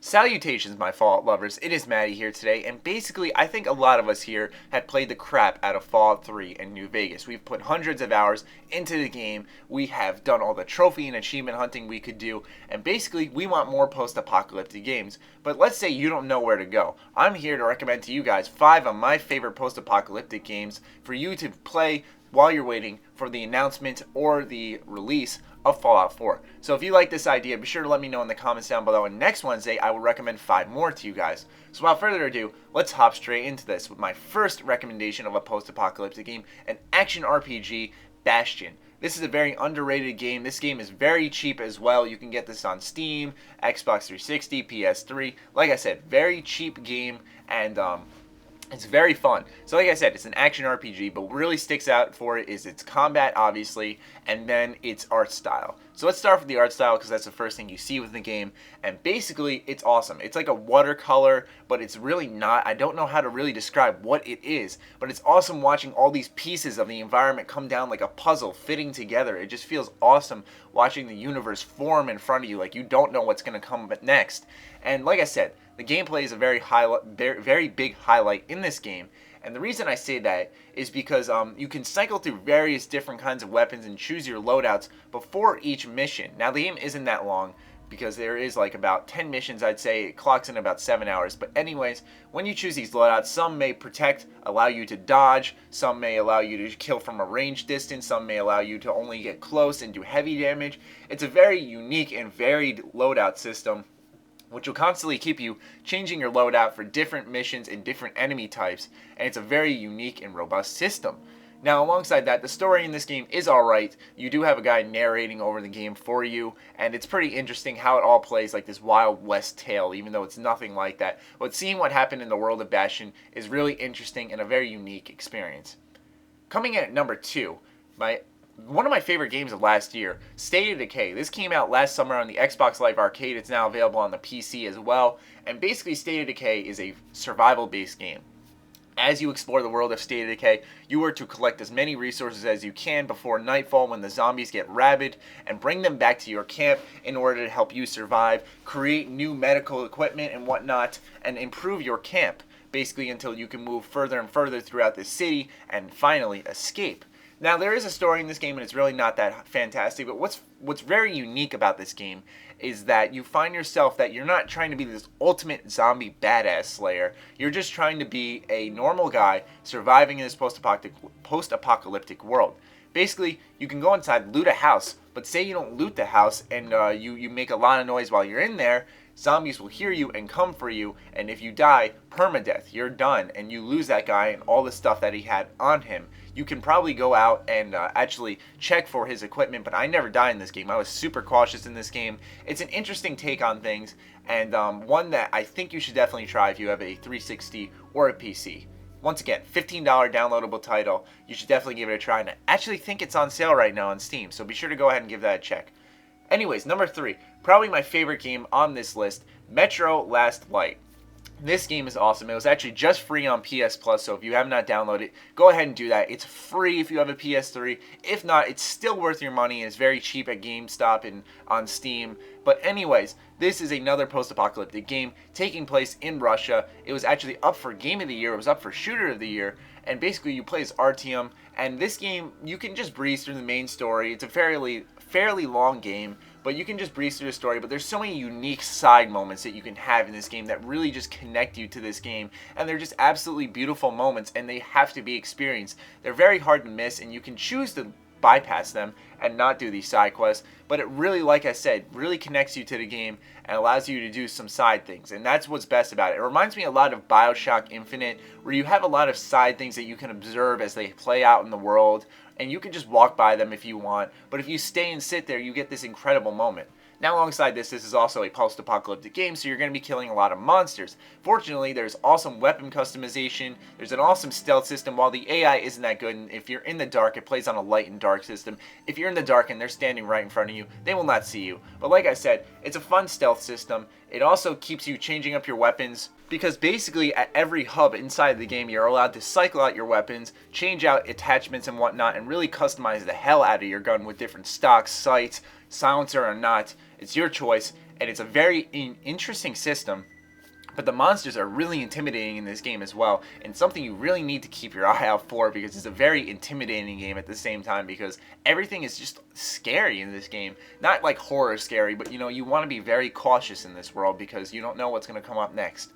Salutations, my Fallout lovers. It is Matty here today, and basically, I think a lot of us here had played the crap out of Fallout 3 and New Vegas. We've put hundreds of hours into the game, we have done all the trophy and achievement hunting we could do, and basically, we want more post-apocalyptic games. But let's say you don't know where to go. I'm here to recommend to you guys 5 of my favorite post-apocalyptic games for you to play while you're waiting for the announcement or the release of Fallout 4. So if you like this idea, be sure to let me know in the comments down below, and next Wednesday I will recommend 5 more to you guys. So without further ado, let's hop straight into this with my first recommendation of a post-apocalyptic game, an action RPG, Bastion. This is a very underrated game. This game is very cheap as well. You can get this on Steam, Xbox 360, PS3. Like I said, very cheap game, and it's very fun. So like I said, it's an action RPG, but what really sticks out for it is its combat, obviously, and then its art style. So let's start with the art style because that's the first thing you see with the game, and basically it's awesome. It's like a watercolor, but it's really not. I don't know how to really describe what it is, but it's awesome watching all these pieces of the environment come down like a puzzle fitting together. It just feels awesome watching the universe form in front of you, like you don't know what's going to come next. And like I said, the gameplay is a very big highlight in this game, and the reason I say that is because you can cycle through various different kinds of weapons and choose your loadouts before each mission. Now the game isn't that long because there is like about 10 missions, I'd say. It clocks in about 7 hours, but anyways, when you choose these loadouts, some may protect, allow you to dodge, some may allow you to kill from a range distance, some may allow you to only get close and do heavy damage. It's a very unique and varied loadout system, which will constantly keep you changing your loadout for different missions and different enemy types, and it's a very unique and robust system. Now, alongside that, the story in this game is alright. You do have a guy narrating over the game for you, and it's pretty interesting how it all plays like this Wild West tale, even though it's nothing like that. But seeing what happened in the world of Bastion is really interesting and a very unique experience. Coming in at number 2, one of my favorite games of last year, State of Decay. This came out last summer on the Xbox Live Arcade. It's now available on the PC as well. And basically, State of Decay is a survival-based game. As you explore the world of State of Decay, you are to collect as many resources as you can before nightfall when the zombies get rabid, and bring them back to your camp in order to help you survive, create new medical equipment and whatnot, and improve your camp, basically until you can move further and further throughout the city and finally escape. Now, there is a story in this game, and it's really not that fantastic, but what's very unique about this game is that you find yourself that you're not trying to be this ultimate zombie badass slayer. You're just trying to be a normal guy surviving in this post-apocalyptic world. Basically, you can go inside, loot a house, but say you don't loot the house and you make a lot of noise while you're in there, zombies will hear you and come for you, and if you die, permadeath, you're done, and you lose that guy and all the stuff that he had on him. You can probably go out and actually check for his equipment, but I never died in this game. I was super cautious in this game. It's an interesting take on things, and one that I think you should definitely try if you have a 360 or a PC. Once again, $15 downloadable title. You should definitely give it a try, and I actually think it's on sale right now on Steam, so be sure to go ahead and give that a check. Anyways, number 3, probably my favorite game on this list, Metro Last Light. This game is awesome. It was actually just free on PS Plus, so if you have not downloaded it, go ahead and do that. It's free if you have a PS3. If not, it's still worth your money, and it's very cheap at GameStop and on Steam. But anyways, this is another post-apocalyptic game taking place in Russia. It was actually up for Game of the Year. It was up for Shooter of the Year. And basically, you play as Artyom. And this game, you can just breeze through the main story. It's a fairly long game, but you can just breeze through the story. But there's so many unique side moments that you can have in this game that really just connect you to this game, and they're just absolutely beautiful moments, and they have to be experienced. They're very hard to miss, and you can choose to bypass them and not do these side quests, but it really, like I said, really connects you to the game and allows you to do some side things, and that's what's best about it. It reminds me a lot of BioShock Infinite, where you have a lot of side things that you can observe as they play out in the world, and you can just walk by them if you want, but if you stay and sit there, you get this incredible moment. Now, alongside this is also a post-apocalyptic game, so you're going to be killing a lot of monsters. Fortunately, there's awesome weapon customization, there's an awesome stealth system. While the AI isn't that good, and if you're in the dark, it plays on a light and dark system. If you're in the dark and they're standing right in front of you, they will not see you. But like I said, it's a fun stealth system. It also keeps you changing up your weapons, because basically at every hub inside the game, you're allowed to cycle out your weapons, change out attachments and whatnot, and really customize the hell out of your gun with different stocks, sights, silencer or not. It's your choice, and it's a very interesting system. But the monsters are really intimidating in this game as well, and something you really need to keep your eye out for, because it's a very intimidating game at the same time, because everything is just scary in this game. Not like horror scary, but you want to be very cautious in this world because you don't know what's going to come up next.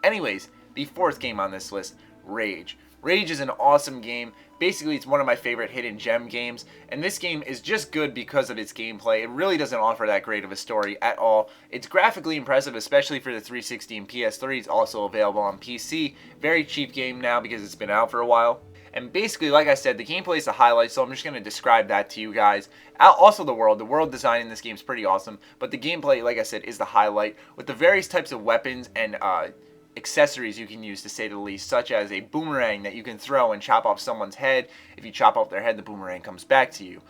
Anyways, the fourth game on this list, Rage. Rage is an awesome game. Basically, it's one of my favorite hidden gem games, and this game is just good because of its gameplay. It really doesn't offer that great of a story at all. It's graphically impressive, especially for the 360 and PS3. It's also available on PC. Very cheap game now because it's been out for a while. And basically, like I said, the gameplay is the highlight, so I'm just going to describe that to you guys. Also the world design in this game is pretty awesome, but the gameplay, like I said, is the highlight, with the various types of weapons and accessories you can use, to say the least, such as a boomerang that you can throw and chop off someone's head. If you chop off their head, the boomerang comes back to you.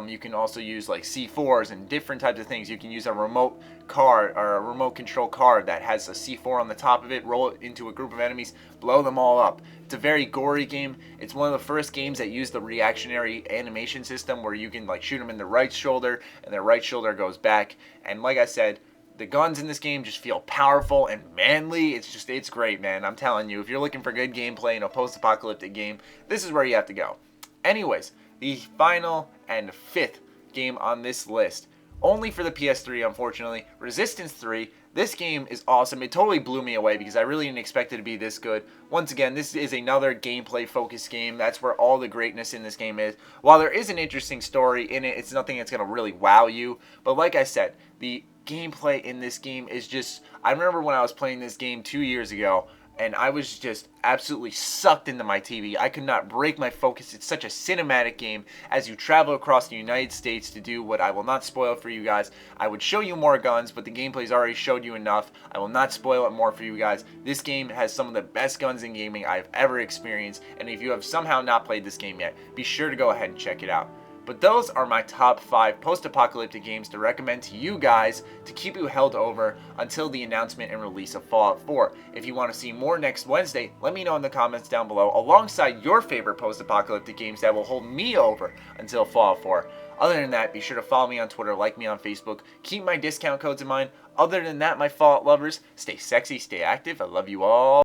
You can also use like C4s and different types of things. You can use a remote car or a remote control car that has a C4 on the top of it, roll it into a group of enemies, blow them all up. It's a very gory game. It's one of the first games that used the reactionary animation system, where you can like shoot them in the right shoulder and their right shoulder goes back. And like I said, the guns in this game just feel powerful and manly. It's great, man. I'm telling you, if you're looking for good gameplay in a post-apocalyptic game, this is where you have to go. Anyways, the final and fifth game on this list, only for the PS3, unfortunately, Resistance 3. This game is awesome. It totally blew me away because I really didn't expect it to be this good. Once again, this is another gameplay-focused game. That's where all the greatness in this game is. While there is an interesting story in it, it's nothing that's going to really wow you. But like I said, the gameplay in this game is just... I remember when I was playing this game 2 years ago, and I was just absolutely sucked into my TV. I could not break my focus. It's such a cinematic game as you travel across the United States to do what I will not spoil for you guys. I would show you more guns, but the gameplay's already showed you enough. I will not spoil it more for you guys. This game has some of the best guns in gaming I've ever experienced, and if you have somehow not played this game yet, be sure to go ahead and check it out. But those are my top 5 post-apocalyptic games to recommend to you guys to keep you held over until the announcement and release of Fallout 4. If you want to see more next Wednesday, let me know in the comments down below, alongside your favorite post-apocalyptic games that will hold me over until Fallout 4. Other than that, be sure to follow me on Twitter, like me on Facebook, keep my discount codes in mind. Other than that, my Fallout lovers, stay sexy, stay active, I love you all.